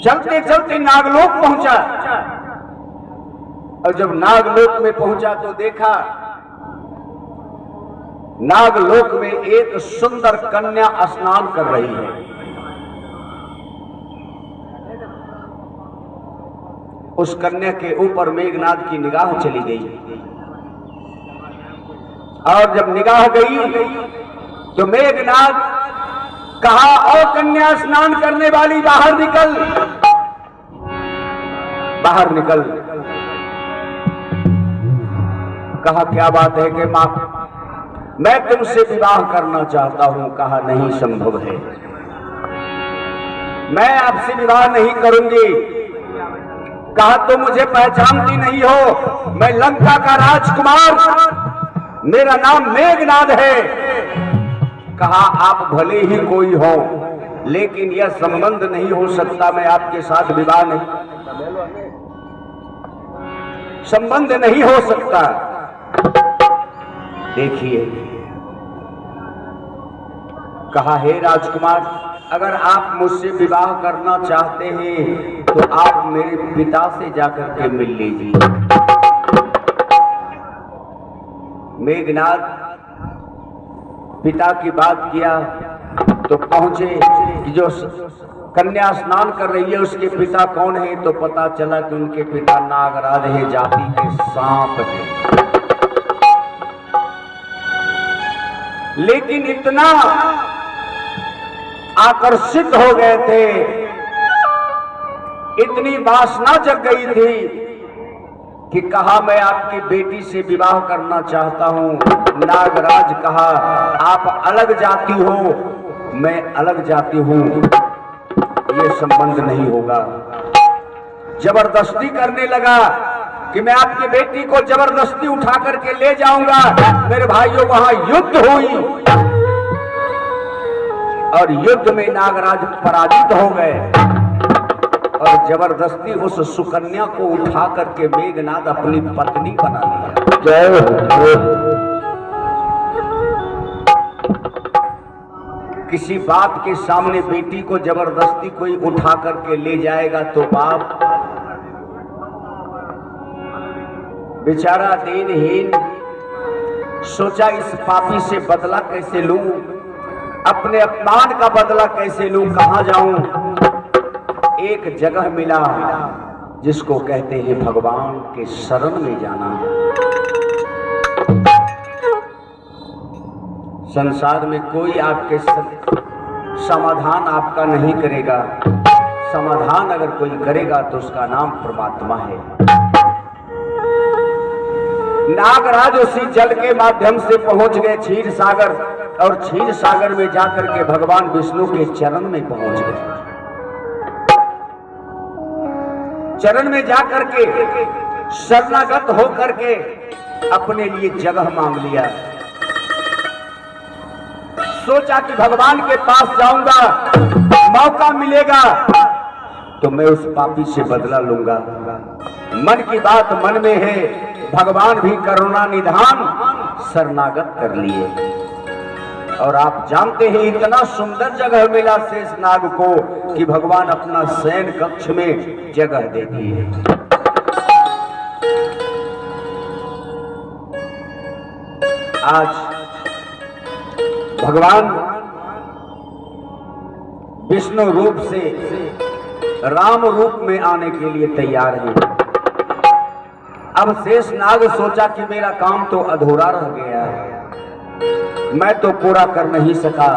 चलते चलते नागलोक पहुंचा और जब नागलोक में पहुंचा तो देखा नागलोक में एक सुंदर कन्या स्नान कर रही है। उस कन्या के ऊपर मेघनाद की निगाह चली गई और जब निगाह गई तो मेघनाद कहा, ओ कन्या स्नान करने वाली बाहर निकल, बाहर निकल। कहा, क्या बात है कि मां, मैं तुमसे विवाह करना चाहता हूं। कहा, नहीं संभव है, मैं आपसे विवाह नहीं करूंगी। कहा, तो मुझे पहचानती नहीं हो, मैं लंका का राजकुमार, मेरा नाम मेघनाद है। कहा, आप भले ही कोई हो लेकिन यह संबंध नहीं हो सकता, मैं आपके साथ विवाह नहीं, संबंध नहीं हो सकता। देखिए, कहा, हे राजकुमार, अगर आप मुझसे विवाह करना चाहते हैं तो आप मेरे पिता से जाकर के मिल लीजिए। मेघनाद पिता की बात किया तो पहुंचे कि जो कन्या स्नान कर रही है उसके पिता कौन है, तो पता चला कि उनके पिता नागराज है, जाति के सांप है। लेकिन इतना आकर्षित हो गए थे, इतनी वासना जग गई थी कि कहा, मैं आपकी बेटी से विवाह करना चाहता हूं। नागराज कहा, आप अलग जाति हो, मैं अलग जाति हूं, ये संबंध नहीं होगा। जबरदस्ती करने लगा कि मैं आपकी बेटी को जबरदस्ती उठा करके ले जाऊंगा। मेरे भाइयों, वहां युद्ध हुई और युद्ध में नागराज पराजित हो गए और जबरदस्ती उस सुकन्या को उठा करके मेघनाद अपनी पत्नी बना लिया। जय हो। किसी बात के सामने बेटी को जबरदस्ती कोई उठा करके ले जाएगा तो बाप बेचारा दीनहीन सोचा, इस पापी से बदला कैसे लूं, अपने अपमान का बदला कैसे लूं, कहां जाऊं। एक जगह मिला जिसको कहते हैं भगवान के शरण में जाना। संसार में कोई आपके समाधान आपका नहीं करेगा, समाधान अगर कोई करेगा तो उसका नाम परमात्मा है। नागराज उसी जल के माध्यम से पहुंच गए क्षीर सागर और क्षीर सागर में जाकर के भगवान विष्णु के चरण में पहुंच गए। चरण में जाकर के शरणागत होकर के अपने लिए जगह मांग लिया। सोचा कि भगवान के पास जाऊंगा, मौका मिलेगा तो मैं उस पापी से बदला लूंगा। मन की बात मन में है, भगवान भी करुणा निधान शरणागत कर लिए। और आप जानते हैं इतना सुंदर जगह मिला शेषनाग को कि भगवान अपना शयन कक्ष में जगह दे दिए। आज भगवान विष्णु रूप से राम रूप में आने के लिए तैयार हैं। अब शेषनाग सोचा कि मेरा काम तो अधूरा रह गया है, मैं तो पूरा कर नहीं सका।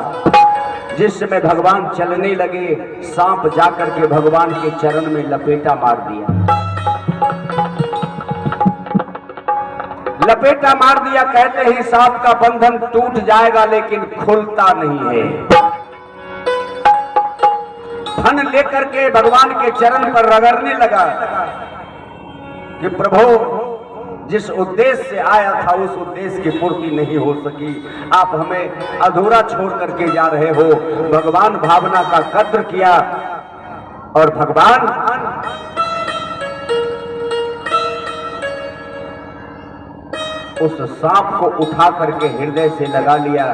जिस समय भगवान चलने लगे, सांप जाकर के भगवान के चरण में लपेटा मार दिया। लपेटा मार दिया, कहते हैं सांप का बंधन टूट जाएगा लेकिन खुलता नहीं है। फन लेकर के भगवान के चरण पर रगड़ने लगा कि प्रभु, जिस उद्देश्य से आया था उस उद्देश्य की पूर्ति नहीं हो सकी, आप हमें अधूरा छोड़ करके जा रहे हो। भगवान भावना का कद्र किया और भगवान उस सांप को उठा करके हृदय से लगा लिया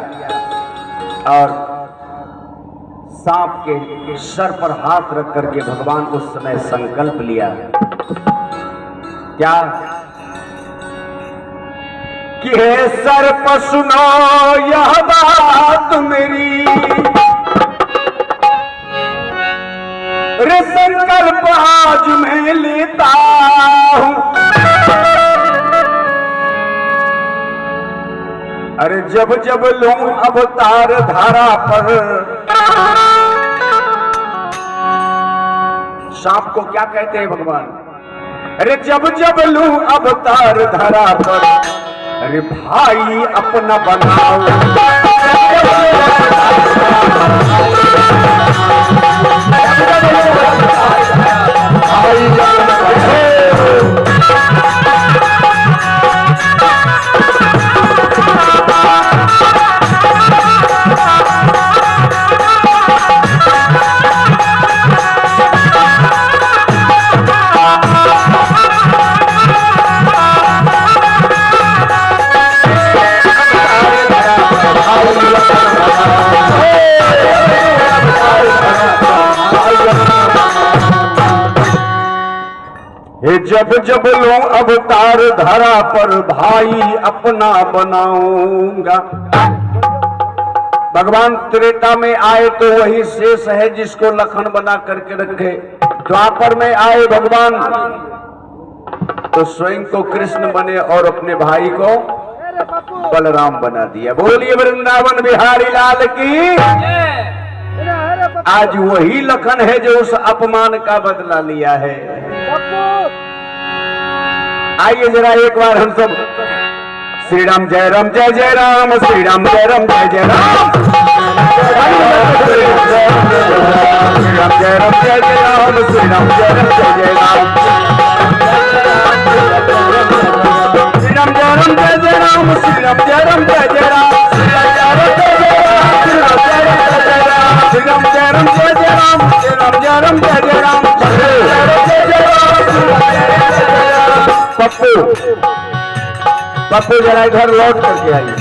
और सांप के सर पर हाथ रख करके भगवान उस समय संकल्प लिया, क्या कि हे सर्प सुनो यह बात मेरी, रे संकल्प आज मैं लेता हूं। अरे जब जब लूं अवतार धारा पर, सांप को क्या कहते हैं भगवान, अरे जब जब लूं अवतार धारा पर, अरे भाई अपना बनाओ। जब जब लूं अवतार धरा पर, भाई अपना बनाऊंगा। भगवान त्रेता में आए तो वही शेष है जिसको लखन बना करके रखे। द्वापर में आए भगवान तो स्वयं को कृष्ण बने और अपने भाई को बलराम बना दिया। बोलिए वृंदावन बिहारी लाल की। आज वही लखन है जो उस अपमान का बदला लिया है। आइए जरा एक बार हम सब श्री राम जय राम जय जय राम, श्री राम जय राम जय जय राम, श्री राम जय राम जय जय राम, श्री राम जय राम जय जय राम, श्री राम जय राम जय जय राम, श्री राम जय राम जय जय राम, श्री राम जय राम जय जय राम, श्री राम जय राम जय जय राम। पप्पू पप्पू जरा इधर लौट करके आइए।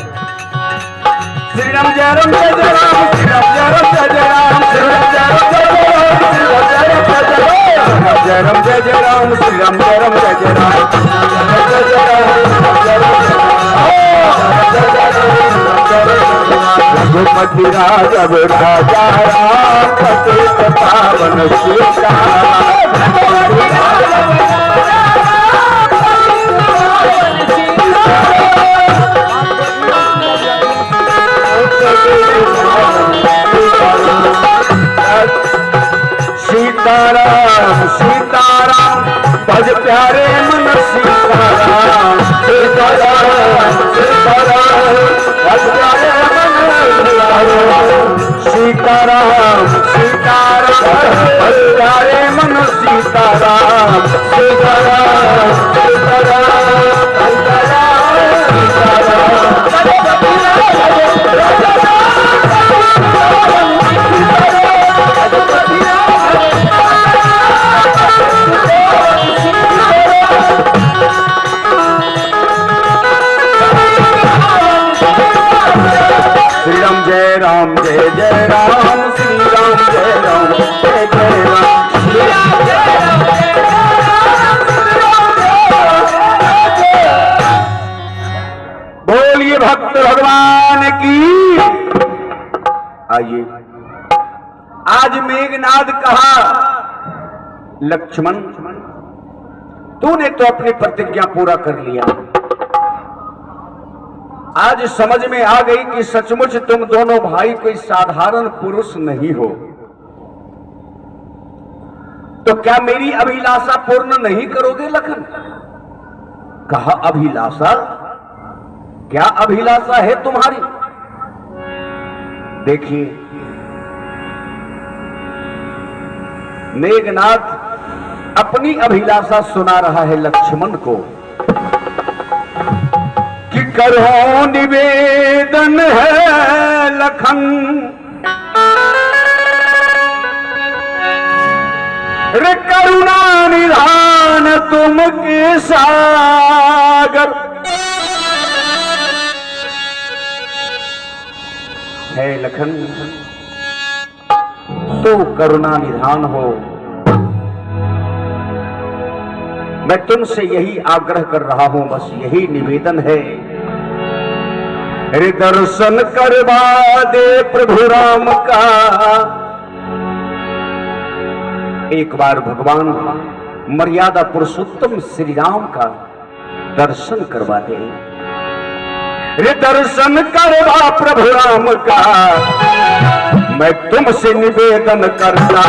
श्री राम जय राम जय जय राम, श्री राम जय राम जय जय राम, श्री राम जय राम जय जय राम, श्री राम जय जय राम, श्री राम जय राम जय जय राम, रघुपति राघव राजा राम, पतित पावन सीताराम। सीताराम सीताराम भज प्यारे मन सीताराम, सीताराम सीताराम भज प्यारे मन सीताराम, सीताराम भज प्यारे मन सीताराम, सीताराम सीताराम जय राम जय जय राम, श्री राम जय राम जय जय राम, श्री राम जय राम जय राम, श्री राम जय राम। बोलिए भक्त भगवान की। आइए आज मेघनाद कहा, लक्ष्मण तूने तो अपनी प्रतिज्ञा पूरा कर लिया। आज समझ में आ गई कि सचमुच तुम दोनों भाई कोई साधारण पुरुष नहीं हो। तो क्या मेरी अभिलाषा पूर्ण नहीं करोगे लखन? कहा अभिलाषा? क्या अभिलाषा है तुम्हारी? देखिए मेघनाथ अपनी अभिलाषा सुना रहा है लक्ष्मण को कि करो निवेदन है लखन, रे करुणा निधान तुम के सागर। है लखन तो करुणा निधान हो। मैं तुमसे यही आग्रह कर रहा हूं, बस यही निवेदन है, अरे दर्शन करवा दे प्रभु राम का। एक बार भगवान मर्यादा पुरुषोत्तम श्री राम का दर्शन करवा दे। रे दर्शन करवा प्रभु राम का, मैं तुमसे निवेदन करता।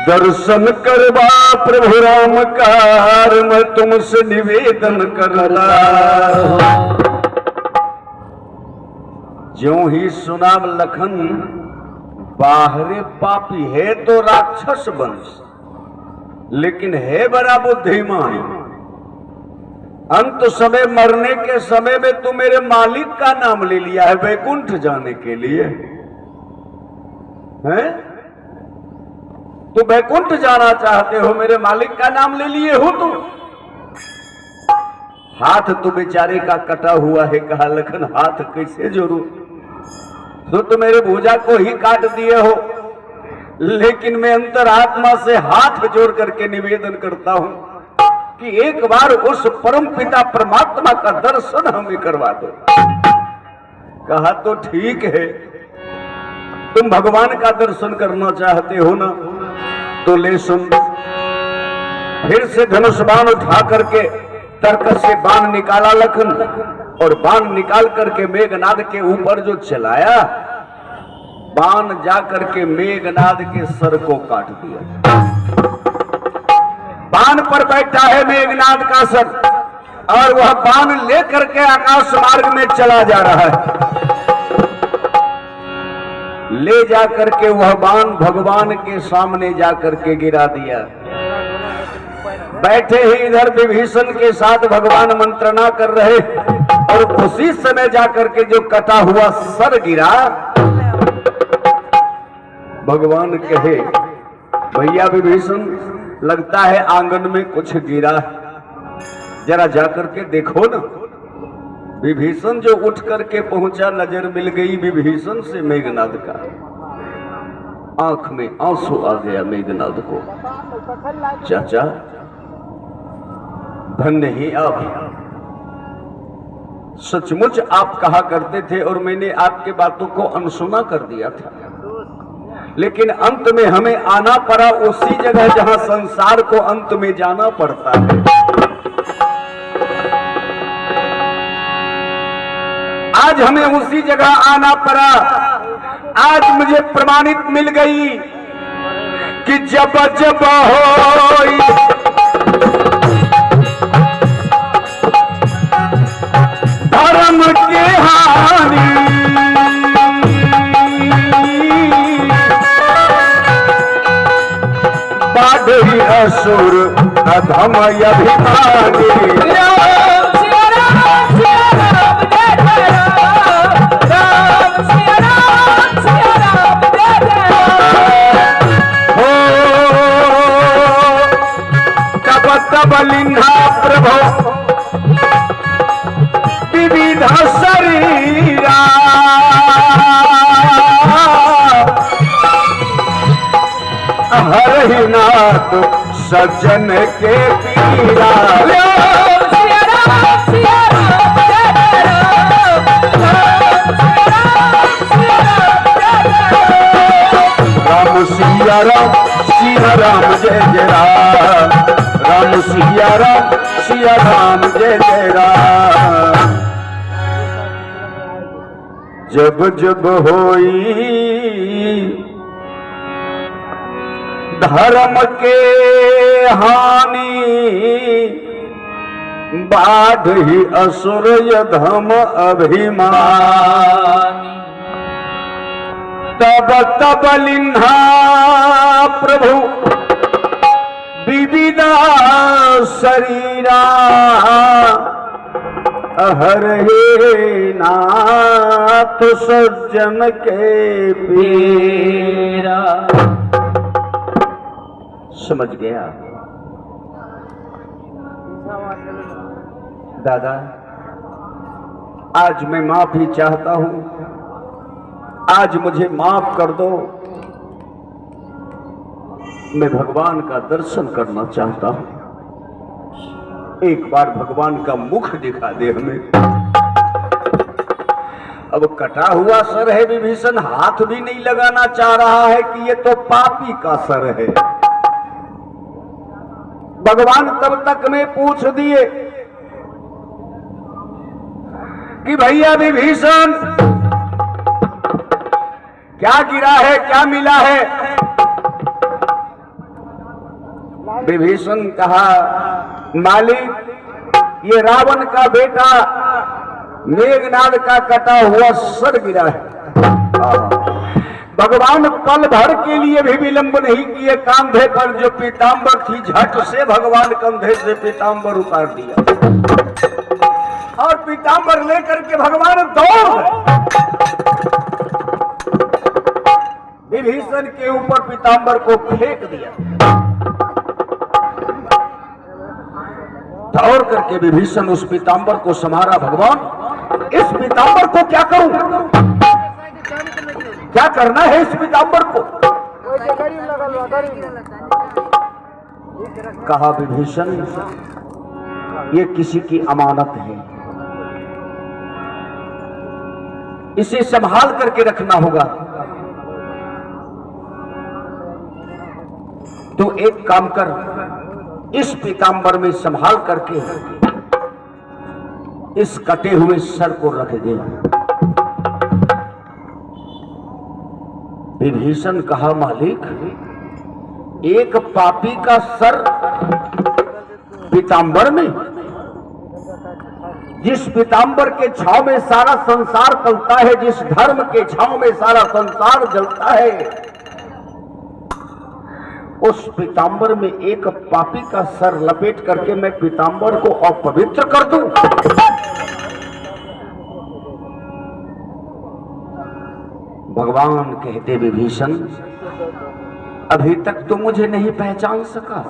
दर्शन करवा प्रभु राम का, मैं तुमसे निवेदन करता। ज्यों ही सुना लखन, बाहरे पापी है तो राक्षस वंश, लेकिन है बड़ा बुद्धिमान। अंत समय मरने के समय में तू मेरे मालिक का नाम ले लिया है वैकुंठ जाने के लिए, हैं? तू वैकुंठ जाना चाहते हो, मेरे मालिक का नाम ले लिए हो तुम। हाथ तो बेचारे का कटा हुआ है, कहा लखन हाथ कैसे जोड़ू, तो मेरे भुजा को ही काट दिए हो, लेकिन मैं अंतरात्मा से हाथ जोड़ करके निवेदन करता हूं कि एक बार उस परम पिता परमात्मा का दर्शन हमें करवा दो। कहा तो ठीक है, तुम भगवान का दर्शन करना चाहते हो ना, तो ले सुन। फिर से धनुष बाण उठा करके तर्क से बाण निकाला लखन, और बाण निकाल करके मेघनाद के ऊपर जो चलाया, बाण जा करके मेघनाद के सर को काट दिया। बाण पर बैठा है मेघनाद का सर, और वह बाण लेकर के आकाश मार्ग में चला जा रहा है। ले जाकर के वह बाण भगवान के सामने जाकर के गिरा दिया। बैठे ही इधर विभीषण के साथ भगवान मंत्रणा कर रहे, और उसी समय जाकर के जो कटा हुआ सर गिरा, भगवान कहे भैया विभीषण, लगता है आंगन में कुछ गिरा, जरा जाकर के देखो ना। विभीषण जो उठ करके पहुंचा, नजर मिल गई विभीषण से मेघनाद का। आंख में आंसू आ गया मेघनाद को। चाचा धन्य ही आप, सचमुच आप कहा करते थे और मैंने आपके बातों को अनसुना कर दिया था, लेकिन अंत में हमें आना पड़ा उसी जगह जहां संसार को अंत में जाना पड़ता है। आज हमें उसी जगह आना पड़ा। आज मुझे प्रमाणित मिल गई कि जब जब होई धर्म के हानि, बाढ़ी असुर अधम अभिमानी। बलिंधा प्रभो विविध शरीरा, हरहि नाथ सज्जन के पीरा। राम सिया राम जय जय राम, राम सिया राम जय जय राम। जब जब होई धर्म के हानि, बाध ही असुर यधम अभिमानी। तब तब लिन्हा प्रभु विविधा शरीरा, हर हे नाथ सज्जन के पीरा। समझ गया दादा, आज मैं माफी चाहता हूं, आज मुझे माफ कर दो। मैं भगवान का दर्शन करना चाहता हूं, एक बार भगवान का मुख दिखा दे हमें। अब कटा हुआ सर है विभीषण, हाथ भी नहीं लगाना चाह रहा है कि ये तो पापी का सर है। भगवान तब तक में पूछ दिए कि भैया विभीषण क्या गिरा है, क्या मिला है? विभीषण कहा मालिक, ये रावण का बेटा मेघनाद का कटा हुआ सर गिरा है। भगवान पल भर के लिए भी विलंब नहीं किए, कांधे पर जो पीतांबर थी झट से भगवान कंधे से पीतांबर उतार दिया और पीतांबर लेकर के भगवान दौड़ गए। विभीषण के ऊपर पीतांबर को फेंक दिया। दौड़ करके विभीषण उस पीतांबर को संभारा। भगवान, इस पीतांबर को क्या करूं? क्या करना है इस पीतांबर को? कहा विभीषण, ये किसी की अमानत है, इसे संभाल करके रखना होगा। तो एक काम कर, इस पीतांबर में संभाल करके इस कटे हुए सर को रख दे। विभीषण कहा मालिक, एक पापी का सर पीतांबर में? जिस पीतांबर के छांव में सारा संसार चलता है, जिस धर्म के छांव में सारा संसार जलता है, उस पीतांबर में एक पापी का सर लपेट करके मैं पीतांबर को अपवित्र कर दूं? भगवान कहते विभीषण, अभी तक तो मुझे नहीं पहचान सका।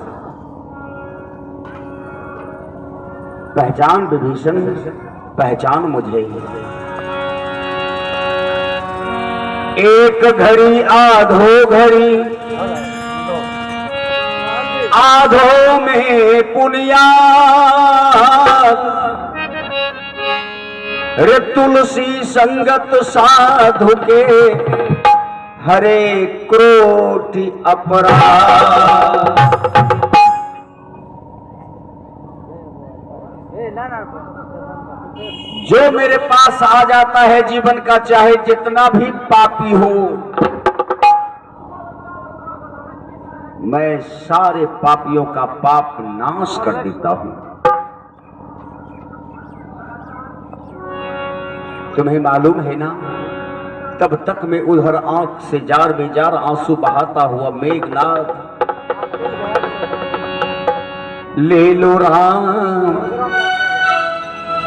पहचान विभीषण, पहचान मुझे ही। एक घड़ी आधो घड़ी, आधो में पुनियाद, रे तुलसी संगत साधु के हरे क्रोटी अपराध। जो मेरे पास आ जाता है जीवन का, चाहे जितना भी पापी हो, मैं सारे पापियों का पाप नाश कर देता हूं। तुम्हें मालूम है ना, तब तक मैं उधर आंख से जार बेजार आंसू बहाता हुआ मेघनाद, ले लो राम,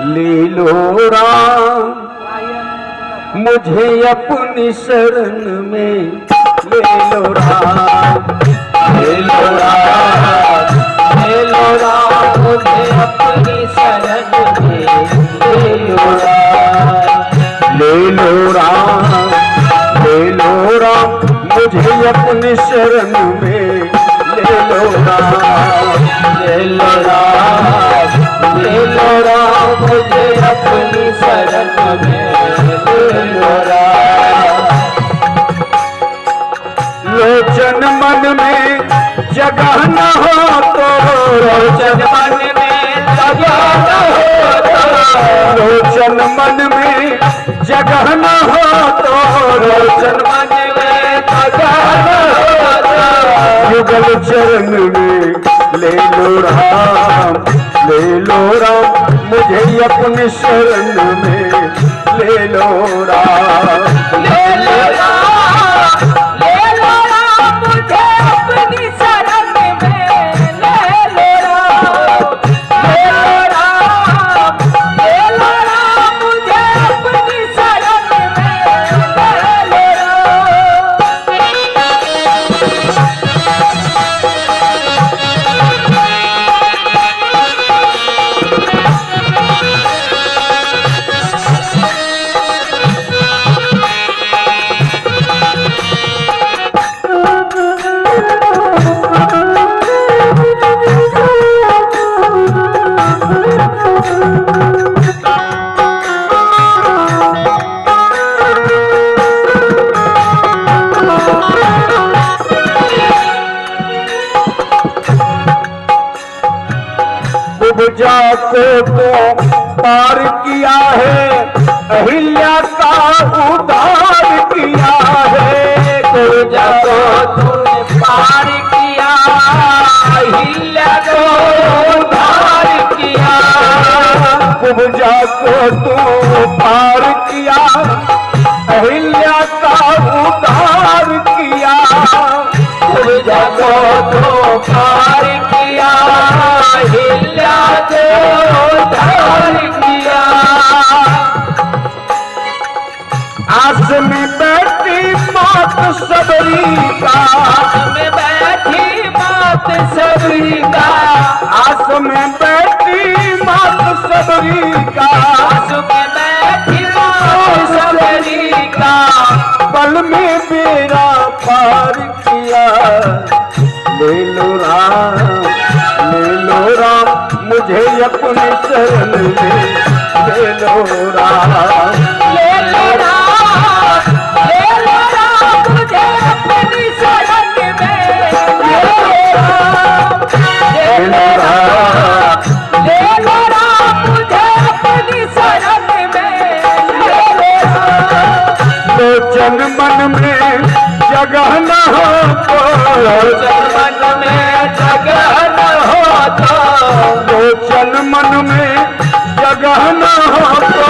ले लो राम, मुझे अपनी शरण में ले लो राम, ले लो राम, ले लो राम, मुझे अपनी शरण में ले लो राम, ले लो राम, ले लो राम, मुझे अपनी शरण में ले लो राम, ले लो राम, ले लो राम, मुझे अपनी शरण में ले लो राम। लोचन मन में जगह न हो तो, लोचन मन में जगह लोचन मन में जगह न हो तो लोचन मन में जगह न हो तो युगल चरण में ले लो राम, ले लो राम मुझे अपने शरण में ले लो राम, ले लो राम, ले लो राम मुझे अपनी शरण में ले लो राम, ले लो राम, ले लो राम मुझे अपनी शरण में ले लो उपजा को तो पार किया है, अहिल्या का उद्धार किया है। उपजा को तूने पार किया, अहिल्या को उद्धार किया। उपजा को तू पार किया, अहिल्या का उद्धार किया। उपजा को तो पार किया, अहिल्या को उद्धार किया। आस में बैठी मात सबरी का, आस में बैठी मात सबरी का, आस में बैठी मात सबरी का, आस में बैठी मात सबरी का। पल में बेड़ा पार किया, ले लो राम, ले लो राम मुझे अपने शरण में ले लो राम, ले लो राम, ले लो राम मुझे अपनी शरण में ले लो राम, ले लो राम, ले लो राम मुझे अपनी शरण में ले लो राम। लोचन मन में जगह न हो तो, लोचन मन में जगह न हो तो, लोचन मन में जगह न हो तो,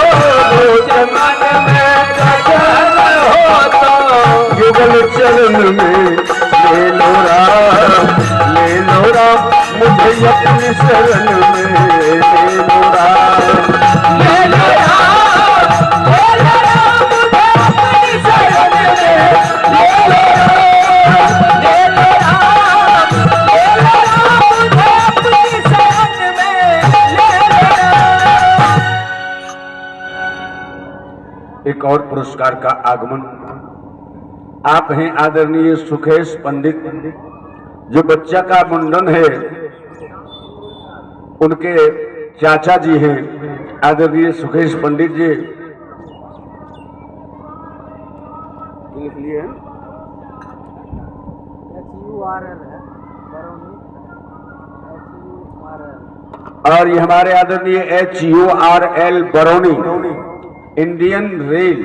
लोचन मन में जगह न हो तो, युगल चरण में ले लो राम, ले लो राम मुझे अपनी शरण में ले लो राम, ले लो राम, ले लो राम मुझे अपनी शरण में ले लो राम, ले लो राम, ले लो राम मुझे अपनी शरण में ले लो राम। एक और पुरस्कार का आगमन। आप हैं आदरणीय सुखेश पंडित, जो बच्चा का मुंडन है उनके चाचा जी हैं आदरणीय सुखेश पंडित जी। लिख लिए हैं और ये हमारे आदरणीय HURL बरौनी इंडियन रेल,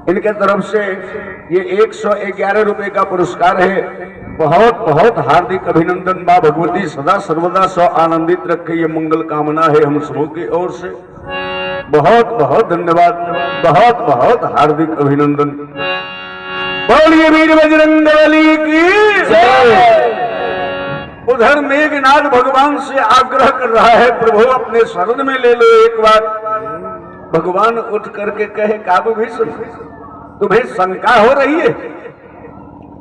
इनके तरफ से ये 111 रुपए का पुरस्कार है। बहुत बहुत हार्दिक अभिनंदन। मां भगवती सदा सर्वदा सौ आनंदित रखे, ये मंगल कामना है हम सबों की ओर से। बहुत बहुत धन्यवाद, बहुत बहुत हार्दिक अभिनंदन। बोलिए वीर बजरंग बली की जय। उधर मेघनाथ भगवान से आग्रह कर रहा है, प्रभु अपने शरण में ले लो एक बार। भगवान उठ करके कहे, काबू भीषण तुम्हें शंका हो रही है?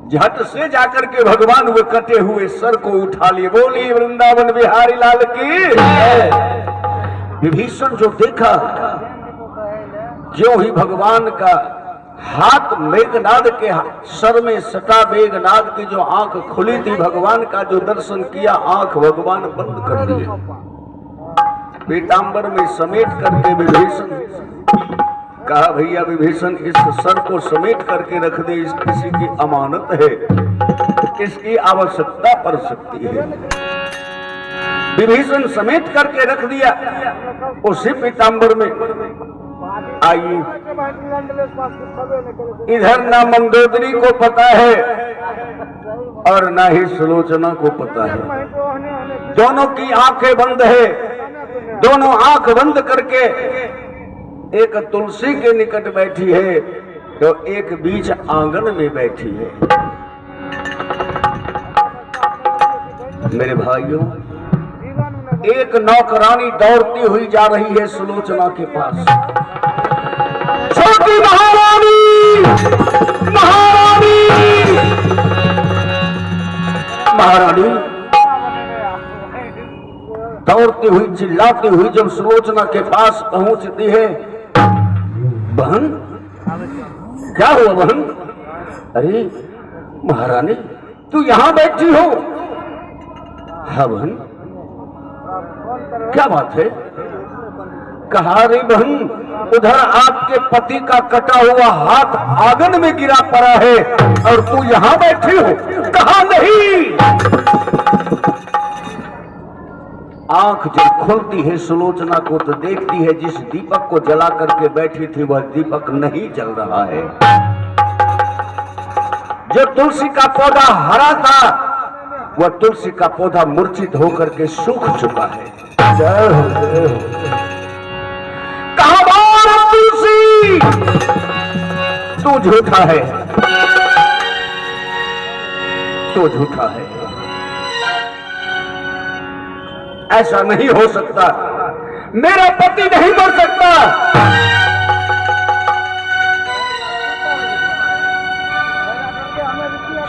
झट से जाकर के भगवान वो कटे हुए सर को उठा लिए। बोलिए वृंदावन बिहारी लाल की। विभीषण जो देखा, जो ही भगवान का हाथ मेघनाद के सर में सटा, मेघनाद की जो आंख खुली थी, भगवान का जो दर्शन किया, आंख भगवान बंद कर दिए। पीतांबर में समेट करके विभीषण कहा, भैया विभीषण इस सर को समेट करके रख दे, इस किसी की अमानत है, इसकी आवश्यकता पड़ सकती है। विभीषण समेत करके रख दिया उसी पीताम्बर में। आइए, इधर ना मंदोदरी को पता है और ना ही सुलोचना को पता है। दोनों की आंखें बंद है, दोनों आंख बंद करके एक तुलसी के निकट बैठी है तो एक बीच आंगन में बैठी है। मेरे भाइयों, एक नौकरानी दौड़ती हुई जा रही है सुलोचना के पास। छोटी महारानी, महारानी, महारानी दौड़ती हुई चिल्लाती हुई जब सुलोचना के पास पहुंचती है, बहन क्या हुआ बहन? अरे महारानी तू यहां बैठी हो? हाँ बहन, क्या बात है? कहा रे बहन, उधर आपके पति का कटा हुआ हाथ आंगन में गिरा पड़ा है और तू यहां बैठी हो। कहा नहीं। आंख जब खुलती है सुलोचना को तो देखती है जिस दीपक को जला करके बैठी थी वह दीपक नहीं जल रहा है। जो तुलसी का पौधा हरा था वह तुलसी का पौधा मूर्छित होकर के सूख चुका है। कहा तुलसी, तू झूठा है, तू झूठा है, ऐसा नहीं हो सकता, मेरा पति नहीं मर सकता।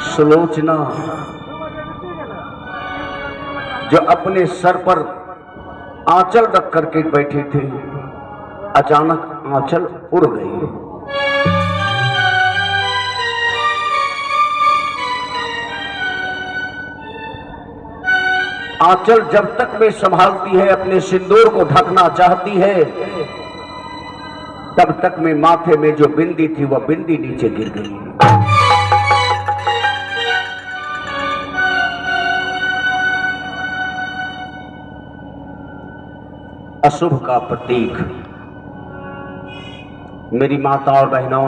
सुलोचना जो अपने सर पर आंचल रख करके बैठी थी, अचानक आंचल उड़ गई। आंचल जब तक वे संभालती है, अपने सिंदूर को ढकना चाहती है, तब तक में माथे में जो बिंदी थी वह बिंदी नीचे गिर गई। अशुभ का प्रतीक। मेरी माता और बहनों,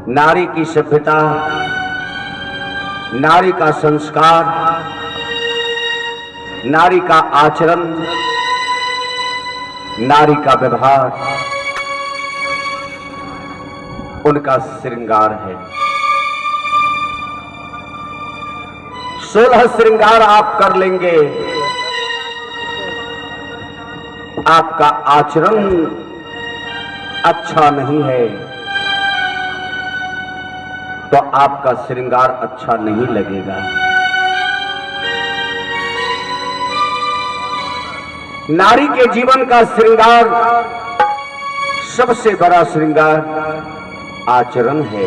नारी की सभ्यता, नारी का संस्कार, नारी का आचरण, नारी का व्यवहार उनका श्रृंगार है। 16 श्रृंगार आप कर लेंगे, आपका आचरण अच्छा नहीं है तो आपका श्रृंगार अच्छा नहीं लगेगा। नारी के जीवन का श्रृंगार, सबसे बड़ा श्रृंगार आचरण है।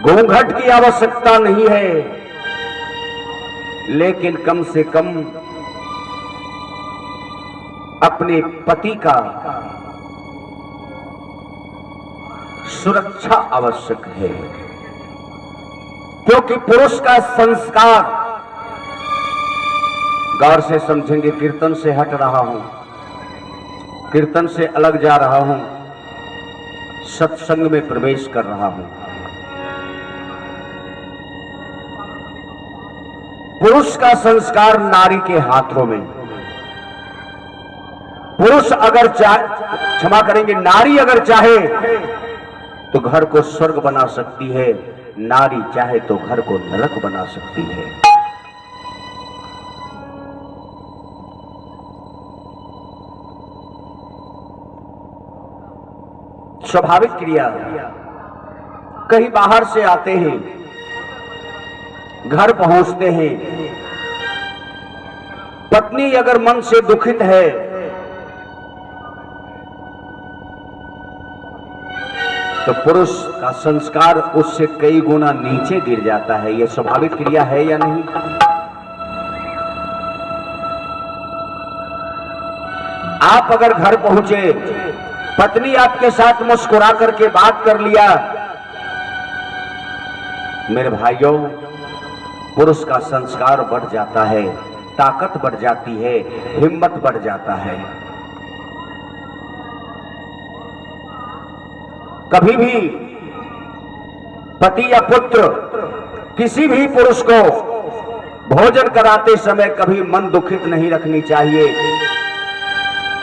घूंघट की आवश्यकता नहीं है, लेकिन कम से कम अपने पति का सुरक्षा आवश्यक है, क्योंकि पुरुष का संस्कार, गौर से समझेंगे, कीर्तन से हट रहा हूं, कीर्तन से अलग जा रहा हूं, सत्संग में प्रवेश कर रहा हूं। पुरुष का संस्कार नारी के हाथों में। पुरुष अगर चाहे, क्षमा करेंगे, नारी अगर चाहे तो घर को स्वर्ग बना सकती है, नारी चाहे तो घर को नरक बना सकती है। स्वाभाविक क्रिया, कहीं बाहर से आते हैं, घर पहुंचते हैं, पत्नी अगर मन से दुखित है तो पुरुष का संस्कार उससे कई गुना नीचे गिर जाता है। यह स्वाभाविक क्रिया है या नहीं? आप अगर घर पहुंचे पत्नी आपके साथ मुस्कुरा करके बात कर लिया, मेरे भाइयों, पुरुष का संस्कार बढ़ जाता है, ताकत बढ़ जाती है, हिम्मत बढ़ जाता है। कभी भी पति या पुत्र किसी भी पुरुष को भोजन कराते समय कभी मन दुखित नहीं रखनी चाहिए।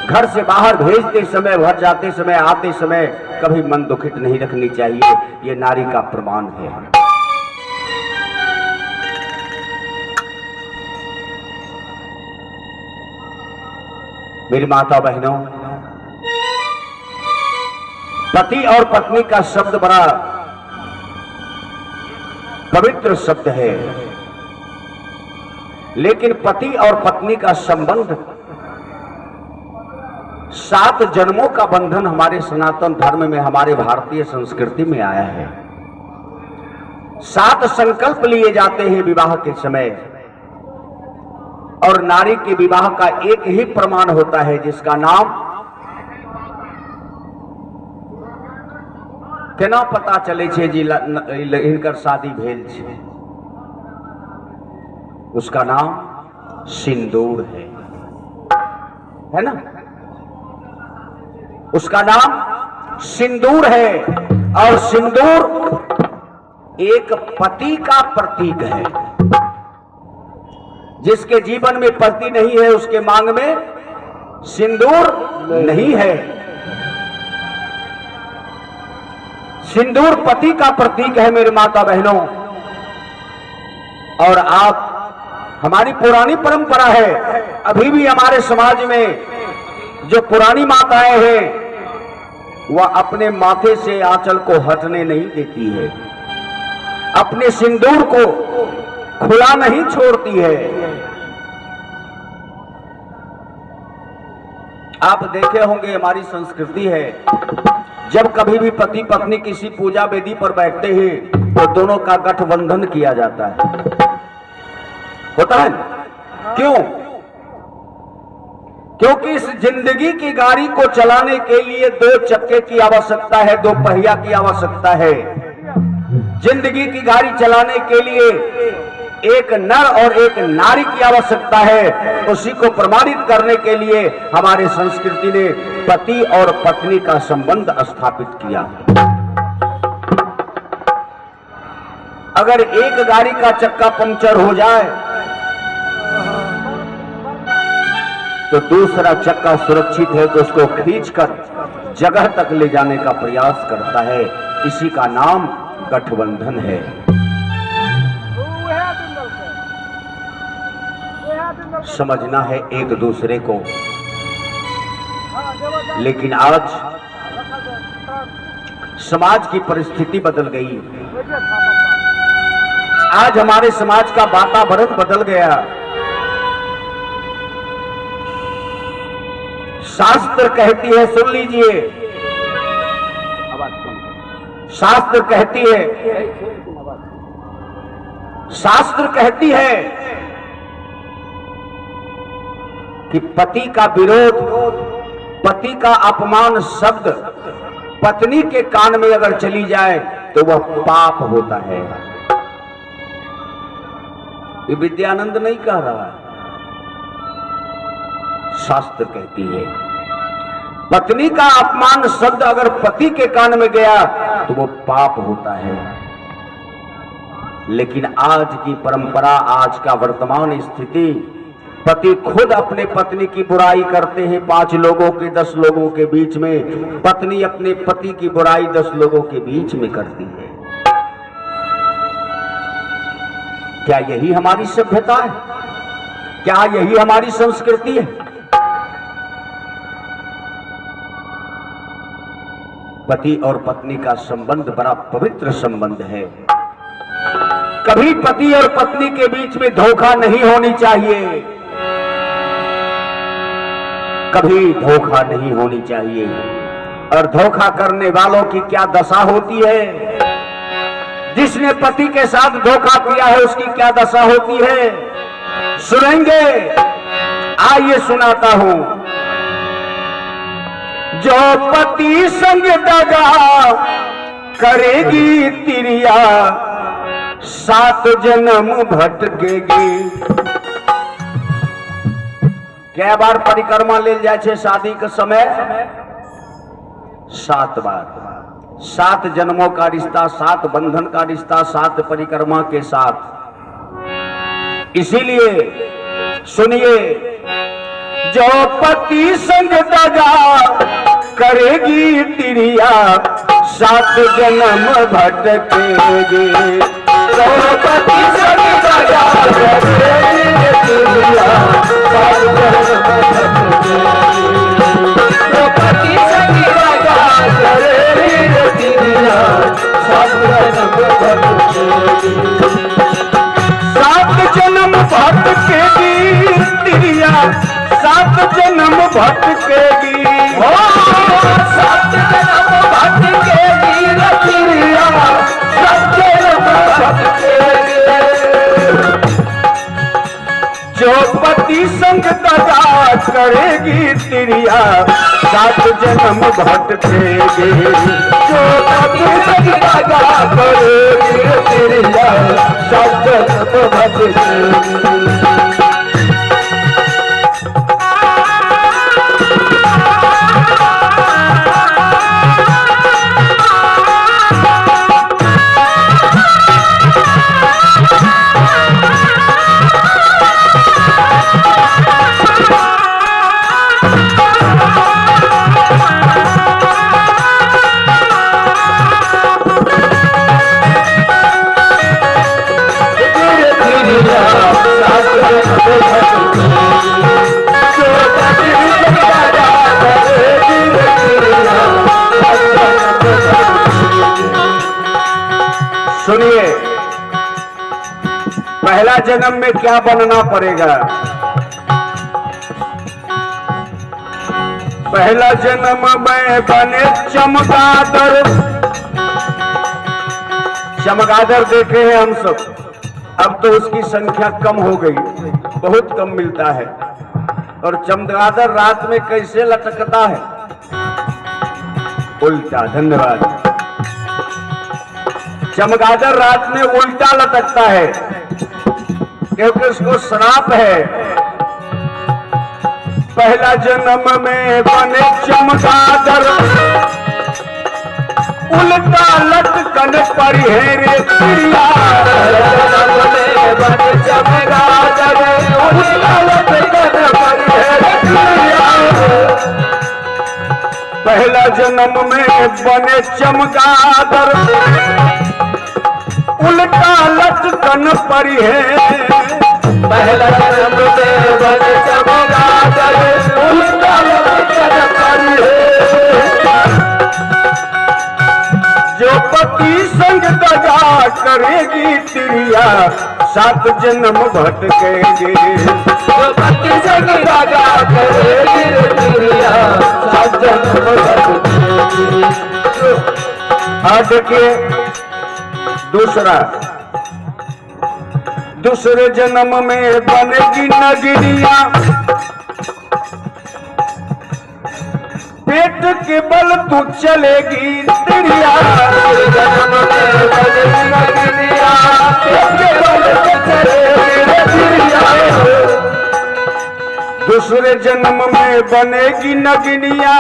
घर से बाहर भेजते समय, घर जाते समय, आते समय कभी मन दुखित नहीं रखनी चाहिए। ये नारी का प्रमाण है। मेरी माता बहनों, पति और पत्नी का शब्द बड़ा पवित्र शब्द है, लेकिन पति और पत्नी का संबंध 7 जन्मों का बंधन हमारे सनातन धर्म में, हमारे भारतीय संस्कृति में आया है। 7 संकल्प लिए जाते हैं विवाह के समय, और नारी के विवाह का एक ही प्रमाण होता है जिसका नाम केना पता चले छे जी इनकर शादी भेल छे, उसका नाम सिंदूर है ना? उसका नाम सिंदूर है, और सिंदूर एक पति का प्रतीक है। जिसके जीवन में पति नहीं है उसके मांग में सिंदूर नहीं है। सिंदूर पति का प्रतीक है मेरे माता बहनों। और आप, हमारी पुरानी परंपरा है, अभी भी हमारे समाज में जो पुरानी माताएं हैं वह अपने माथे से आंचल को हटने नहीं देती है, अपने सिंदूर को खुला नहीं छोड़ती है। आप देखे होंगे हमारी संस्कृति है, जब कभी भी पति पत्नी किसी पूजा वेदी पर बैठते हैं तो दोनों का गठबंधन किया जाता है, होता है? क्यों? क्योंकि इस जिंदगी की गाड़ी को चलाने के लिए 2 चक्के की आवश्यकता है, 2 पहिया की आवश्यकता है। जिंदगी की गाड़ी चलाने के लिए एक नर और एक नारी की आवश्यकता है। उसी को प्रमाणित करने के लिए हमारे संस्कृति ने पति और पत्नी का संबंध स्थापित किया। अगर एक गाड़ी का चक्का पंक्चर हो जाए तो दूसरा चक्का सुरक्षित है तो उसको खींचकर जगह तक ले जाने का प्रयास करता है। इसी का नाम गठबंधन है। समझना है एक दूसरे को। लेकिन आज समाज की परिस्थिति बदल गई। आज हमारे समाज का वातावरण बदल गया। शास्त्र कहती है, सुन लीजिए, शास्त्र कहती है, शास्त्र कहती है कि पति का विरोध, पति का अपमान शब्द पत्नी के कान में अगर चली जाए तो वह पाप होता है। ये विद्यानंद नहीं कह रहा है, शास्त्र कहती है पत्नी का अपमान शब्द अगर पति के कान में गया तो वो पाप होता है। लेकिन आज की परंपरा, आज का वर्तमान स्थिति, पति खुद अपने पत्नी की बुराई करते हैं 5 लोगों के 10 लोगों के बीच में, पत्नी अपने पति की बुराई 10 लोगों के बीच में करती है। क्या यही हमारी सभ्यता है? क्या यही हमारी संस्कृति है? पति और पत्नी का संबंध बड़ा पवित्र संबंध है। कभी पति और पत्नी के बीच में धोखा नहीं होनी चाहिए, कभी धोखा नहीं होनी चाहिए। और धोखा करने वालों की क्या दशा होती है, जिसने पति के साथ धोखा किया है उसकी क्या दशा होती है, सुनेंगे? आइए सुनाता हूं। जो पति संग दगा करेगी तिरिया, 7 जन्म भटकेगी। कै बार परिक्रमा लेल जाए छे शादी के समय? 7 बार। 7 जन्मों का रिश्ता, 7 बंधन का रिश्ता, 7 परिक्रमा के साथ। इसीलिए सुनिए, जो पति संग दगा करेगी तिरिया, 7 जन्म भटकेगी। जो पति संग दगा करेगी तिरिया, 7 जन्म भटकेगी। जो पति संग दगा करेगी तिरिया, 7 जन्म भटकेगी। 7 जन्म भटकेगी तिरिया, 7 जन्म भटकेगी। 7 जन्म भटकेगी तिरिया, 7 जन्म भटकेगी। जो पति संग दगा करेगी तिरिया, 7 जन्म भटकेगी। जो पति संग दगा करेगी तिरिया, 7 जन्म भटकेगी। सुनिए, पहला जन्म में क्या बनना पड़ेगा? पहला जन्म में बने चमगादड़। चमगादड़ देखे हैं हम सब, अब तो उसकी संख्या कम हो गई, बहुत कम मिलता है। और चमगादड़ रात में कैसे लटकता है? उल्टा। धन्यवाद। चमगादड़ रात में उल्टा लटकता है क्योंकि उसको श्राप है। पहला जन्म में बने चमगादड़, उल्टा लटकन पर है रे तिरिया। जन्म में बने चमगादड़, उल्टा लटकन पर है रे तिरिया। पहला जन्म में बने चमगादड़, उल्टा लटकन पर है। पहला जन्म में बने चमगादड़, उल्टा लटकन पर है। जो पति संग दगा करेगी तिरिया, 7 जन्म भटकेगी। जो पति संग दगा करेगी तिरिया, 7 जन्म भटकेगी। और देखिए दूसरे जन्म में बनेगी नगरिया, पेट के बल तू चलेगी तिरिया। जन्म में बनेगी नगरिया, पेट के बल तू चलेगी तिरिया। दूसरे जन्म में बनेगी नगनिया,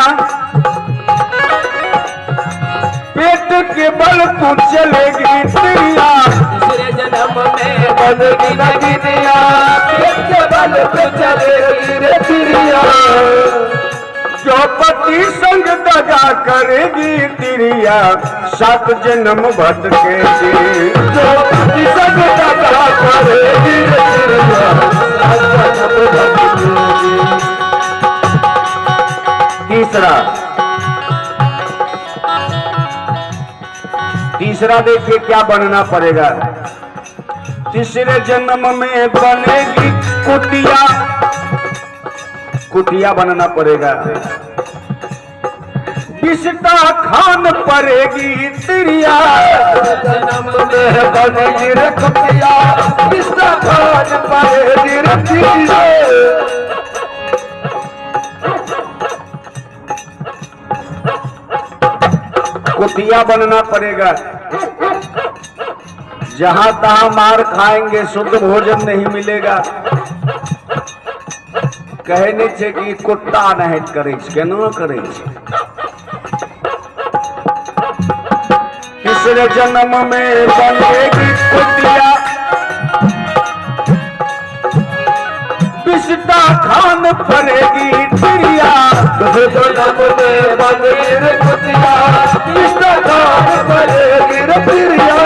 पेट के बल तू चलेगी तिरिया। दूसरे जन्म में बनेगी नगनिया, पेट के बल तू चलेगी रे तिरिया। जो पति संग दगा करेगी तिरिया, 7 जन्म भटकेगी। जो पति संग दगा करेगी रे तिरिया, 7 जन्म भटकेगी। तीसरा देखिए क्या बनना पड़ेगा। तीसरे जन्म में बनेगी कुटिया, कुटिया बनना पड़ेगा। बिस्टा खान पड़ेगी तिरिया। जन्म में बनेगी रे कुटिया, बिस्टा खान पड़ेगी रे तिरिया। कुतिया बनना पड़ेगा। जहां तहां मार खाएंगे, शुद्ध भोजन नहीं मिलेगा। कहने छे कि कुत्ता नहीं करे, केना करे? तीसरे जन्म में बनेगी कुतिया, पिस्ता खान पड़ेगी चिड़िया। दूसरे जन्म में बनेगी कुतिया, पिस्ता खान पड़ेगी चिड़िया।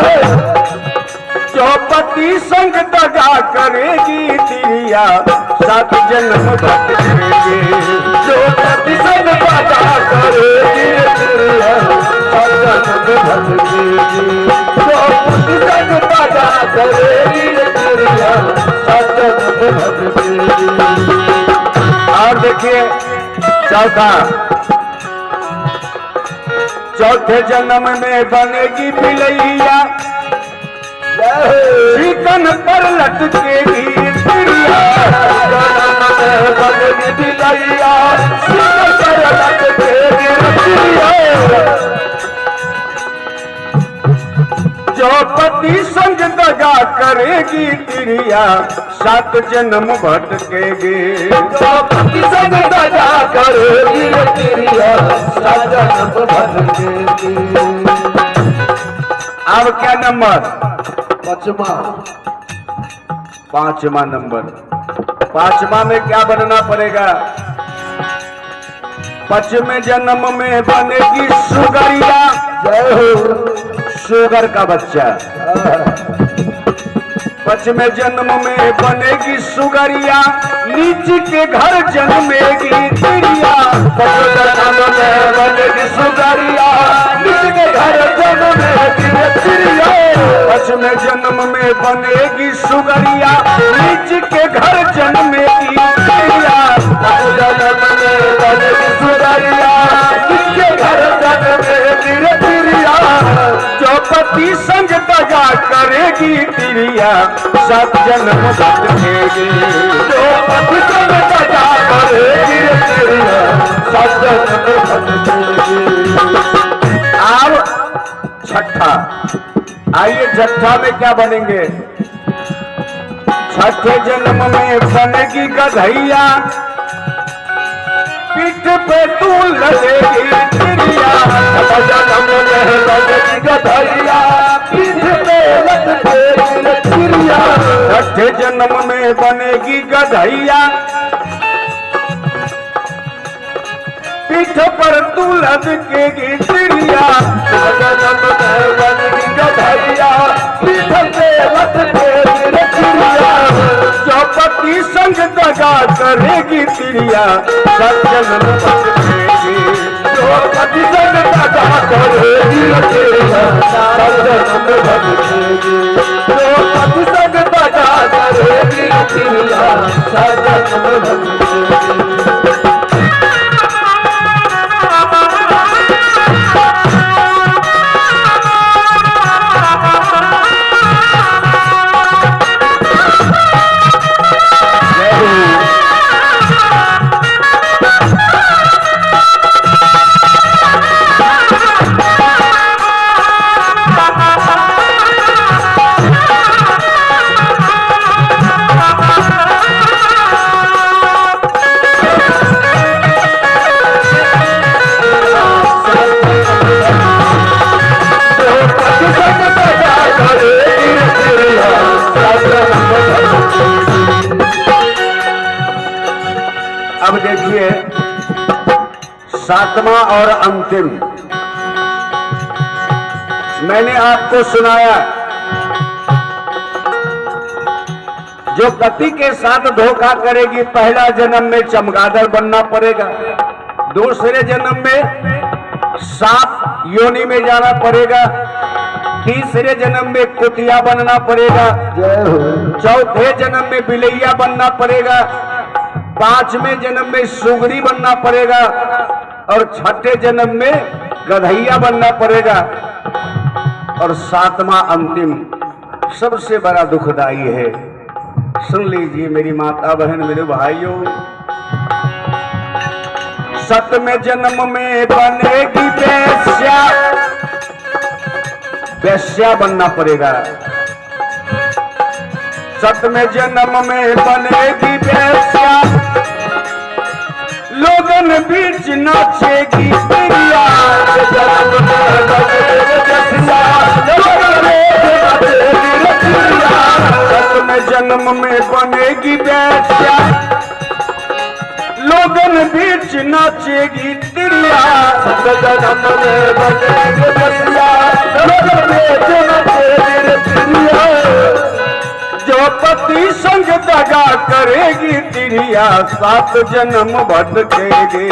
चौपति संग दगा करेगी चिड़िया, 7 जन्म भटकेगी। चौपति संग दगा करेगी चिड़िया, 7 जन्म भटकेगी। चौपति संग दगा करेगी चिड़िया, 7 जन्म भटकेगी। और देखिए चौथे जन्म में बनेगी बिलैया, चिकन पर लटकेगी चिड़िया। बनेगी बिलैया, चिकन पर लटकेगी चिड़िया। चौपति संग दगा करेगी चिड़िया, 7 जन्म भटकेगी। चौपति संग दगा करेगी चिड़िया, 7 जन्म भटकेगी। अब क्या नंबर? पांचवा नंबर। पांचवा में क्या बनना पड़ेगा? 5वें जन्म में बनेगी सुगरिया। जय हो, शुगर का बच्चा। 5वें जन्म में बनेगी सुगरिया, नीच के घर जन्मेगी चिड़िया। 5वें जन्म में बनेगी सुगरिया, नीच के घर जन्मेगी चिड़िया। 5वें जन्म में बनेगी सुगरिया, नीच के घर जन्मेगी चिड़िया। 5वें जन्म में बनेगी सुगरिया, नीच के घर जन्मेगी चिड़िया। चौपति संग दगा करेगी चिड़िया, 7 जन्म भटकेगी। चौपति संग दगा करेगी चिड़िया, 7 जन्म भटकेगी। अब छठा, आइए छठा में क्या बनेंगे? 6ठे जन्म में बनेगी गधैया, पीठ पे तूल लगेगी चिड़िया। 6ठे जन्म में बनेगी गधैया, पीठ पे लटकेगी चिड़िया। 6ठे जन्म में बनेगी गधैया, पीठ पर तू लटकेगी चिड़िया। 6ठे जन्म में बनेगी गधैया, पीठ पे लटकेगी चिड़िया। चौपति संग दगा करेगी चिड़िया, 7 जन्म भटकेगी। चौपति संग दगा करेगी चिड़िया, 7 जन्म भटकेगी। चौपति संग दगा करेगी चिड़िया, 7 जन्म भटकेगी। अब देखिए 7वां और अंतिम। मैंने आपको सुनाया जो पति के साथ धोखा करेगी, पहला जन्म में चमगादड़ बनना पड़ेगा, दूसरे जन्म में सांप योनि में जाना पड़ेगा, तीसरे जन्म में कुतिया बनना पड़ेगा, चौथे जन्म में बिलैया बनना पड़ेगा, 5वें जन्म में सुगरी बनना पड़ेगा और 6ठे जन्म में गधैया बनना पड़ेगा। और 7वां अंतिम सबसे बड़ा दुखदाई है। सुन लीजिए मेरी माता बहन मेरे भाइयों, 7वें जन्म में बनेगी बेश्या, वैश्या बनना पड़ेगा। सतवें जन्म में बनेगी वैश्या, लोगन बीच नाचेगी प्रिया। सतवें जन्म में बनेगी वैश्या, लोगन बीच नाचेगी तिरिया। जन्म में बनेगी वैश्या, लोगन बीच नाचेगी तिरिया। जो पति संग दगा करेगी तिरिया, 7 जन्म भटकेगी।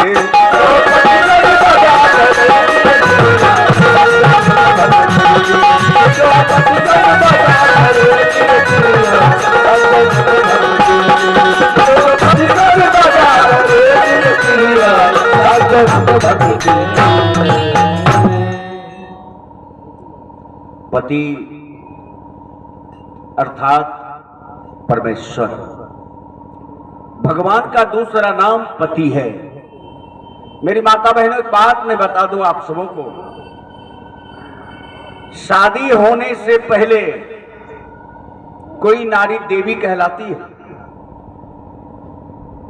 पति अर्थात परमेश्वर, भगवान का दूसरा नाम पति है। मेरी माता बहनों, एक बात मैं बता दूं आप सबों को, शादी होने से पहले कोई नारी देवी कहलाती है।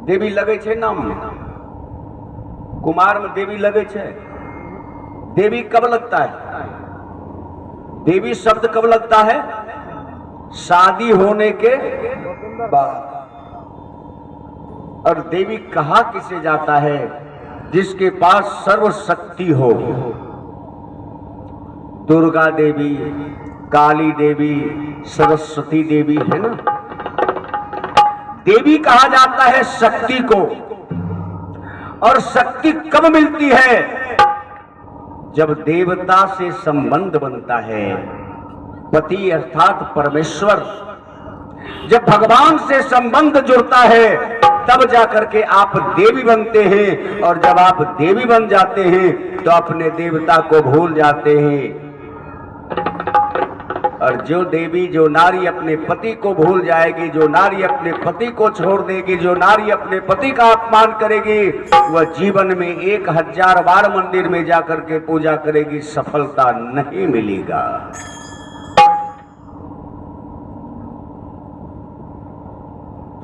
देवी लगे छे नाम में, कुमार में देवी लगे छे। देवी कब लगता है? देवी शब्द कब लगता है? शादी होने के बाद। और देवी कहा किसे जाता है? जिसके पास सर्वशक्ति हो। दुर्गा देवी, काली देवी, सरस्वती देवी है ना। देवी कहा जाता है शक्ति को। और शक्ति कब मिलती है? जब देवता से संबंध बनता है। पति अर्थात परमेश्वर, जब भगवान से संबंध जुड़ता है तब जाकर के आप देवी बनते हैं। और जब आप देवी बन जाते हैं तो अपने देवता को भूल जाते हैं। और जो देवी, जो नारी अपने पति को भूल जाएगी, जो नारी अपने पति को छोड़ देगी, जो नारी अपने पति का अपमान करेगी, वह जीवन में 1000 बार मंदिर में जाकर के पूजा करेगी, सफलता नहीं मिलेगा।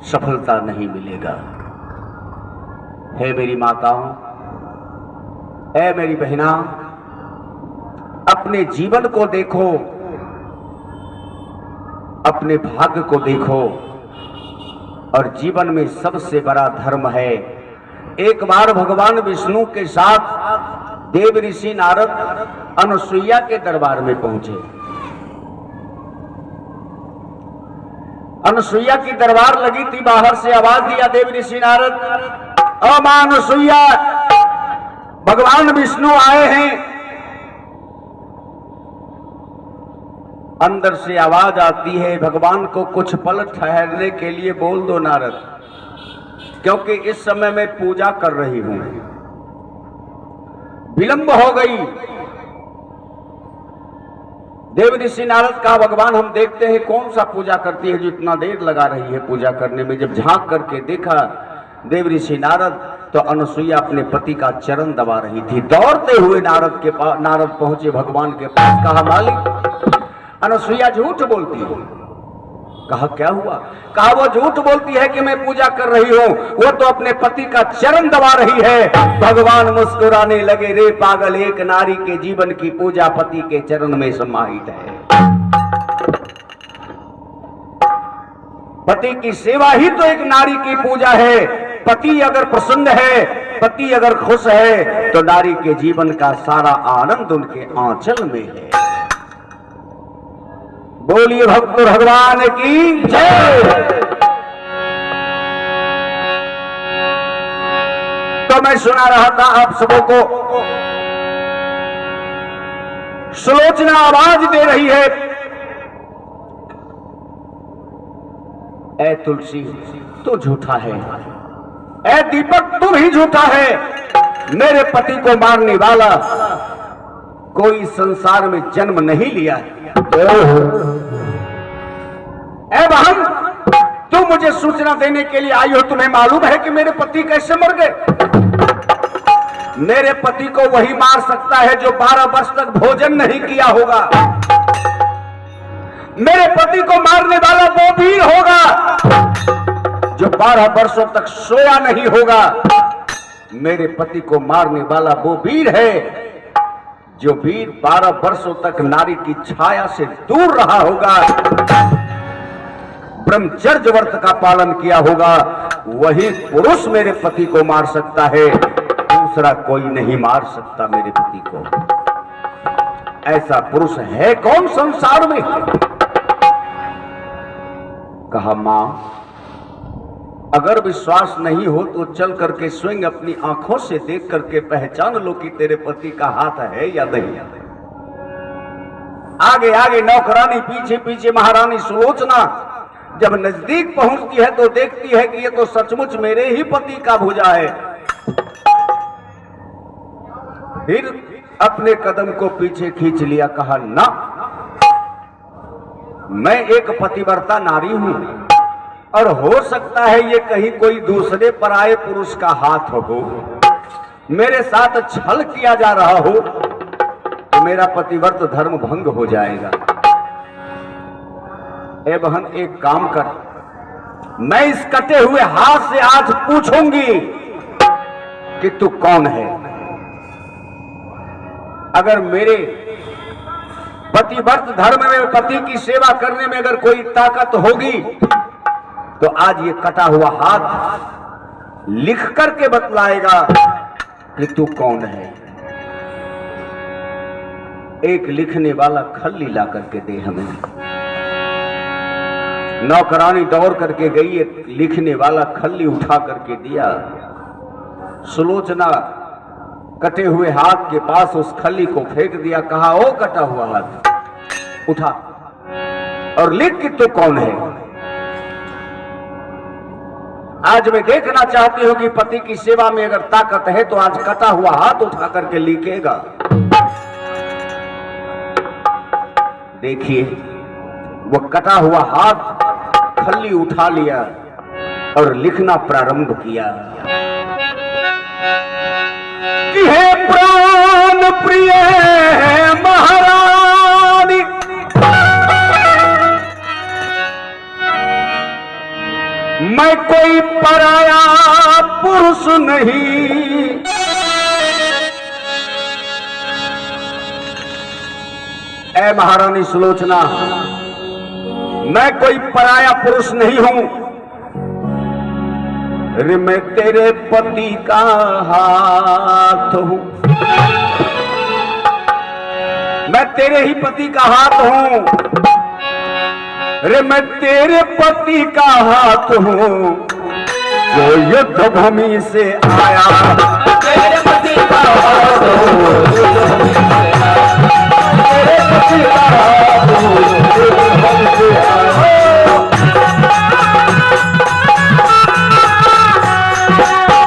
सफलता नहीं मिलेगा। हे मेरी माताओं, ऐ मेरी बहना, अपने जीवन को देखो, अपने भाग्य को देखो। और जीवन में सबसे बड़ा धर्म है। एक बार भगवान विष्णु के साथ देव ऋषि नारद अनुसुईया के दरबार में पहुंचे। अनुसुईया की दरबार लगी थी, बाहर से आवाज दिया देव ऋषि नारद, ओ मां अनुसुईया, भगवान विष्णु आए हैं। अंदर से आवाज आती है, भगवान को कुछ पल ठहरने के लिए बोल दो नारद, क्योंकि इस समय मैं पूजा कर रही हूं, विलंब हो गई। देव ऋषि नारद का भगवान हम देखते हैं कौन सा पूजा करती है जो इतना देर लगा रही है पूजा करने में। जब झांक करके देखा देव ऋषि नारद तो अनुसुईया अपने पति का चरण दबा रही थी। दौड़ते हुए नारद पहुंचे भगवान के पास। कहा मालिक, अनुसुईया झूठ बोलती है। कहा क्या हुआ? कहा वो झूठ बोलती है कि मैं पूजा कर रही हूं, वो तो अपने पति का चरण दबा रही है। भगवान मुस्कुराने लगे, रे पागल, एक नारी के जीवन की पूजा पति के चरण में समाहित है। पति की सेवा ही तो एक नारी की पूजा है। पति अगर प्रसन्न है, पति अगर खुश है तो नारी के जीवन का सारा आनंद उनके आंचल में है। बोलिए भक्त भगवान की जय। तो मैं सुना रहा था आप सबों को, सुलोचना आवाज दे रही है, ऐ तुलसी तू झूठा है, ऐ दीपक तू भी झूठा है। मेरे पति को मारने वाला कोई संसार में जन्म नहीं लिया है। ऐ बहन, तुम मुझे सूचना देने के लिए आई हो, तुम्हें मालूम है कि मेरे पति कैसे मर गए? मेरे पति को वही मार सकता है जो 12 वर्ष तक भोजन नहीं किया होगा। मेरे पति को मारने वाला वो वीर होगा जो 12 वर्षों तक सोया नहीं होगा। मेरे पति को मारने वाला वो वीर है जो वीर 12 वर्षों तक नारी की छाया से दूर रहा होगा, ब्रह्मचर्य व्रत का पालन किया होगा। वही पुरुष मेरे पति को मार सकता है, दूसरा कोई नहीं मार सकता मेरे पति को। ऐसा पुरुष है कौन संसार में? कहा, मां, अगर विश्वास नहीं हो तो चल करके स्वयं अपनी आंखों से देख करके पहचान लो कि तेरे पति का हाथ है या नहीं। आगे आगे नौकरानी, पीछे पीछे महारानी सुलोचना जब नजदीक पहुंचती है तो देखती है कि ये तो सचमुच मेरे ही पति का भुजा है। फिर अपने कदम को पीछे खींच लिया, कहा, ना, मैं एक पतिव्रता नारी हूं और हो सकता है ये कहीं कोई दूसरे पराये पुरुष का हाथ हो, मेरे साथ छल किया जा रहा हो तो मेरा पतिव्रत धर्म भंग हो जाएगा। ए बहन, एक काम कर, मैं इस कटे हुए हाथ से आज पूछूंगी कि तू कौन है। अगर मेरे पतिव्रत धर्म में, पति की सेवा करने में अगर कोई ताकत होगी तो आज ये कटा हुआ हाथ लिख करके बतलाएगा कि तू कौन है। एक लिखने वाला खल्ली ला करके दे हमें। नौकरानी दौड़ करके गई, एक लिखने वाला खल्ली उठा करके दिया। सुलोचना कटे हुए हाथ के पास उस खल्ली को फेंक दिया, कहा, ओ कटा हुआ हाथ उठा और लिख कि तू कौन है। आज मैं देखना चाहती हूं कि पति की सेवा में अगर ताकत है तो आज कटा हुआ हाथ उठा करके लिखेगा। देखिए, वो कटा हुआ हाथ खल्ली उठा लिया और लिखना प्रारंभ किया कि हे प्राण प्रिय महारानी, मैं कोई पराया पुरुष नहीं, ऐ महारानी सुलोचना, मैं कोई पराया पुरुष नहीं हूं। रे मैं तेरे पति का हाथ हूं, मैं तेरे ही पति का हाथ हूं। रे मैं तेरे पति का हाथ हूं जो युद्ध भूमि से आया, तेरे पति का हाथ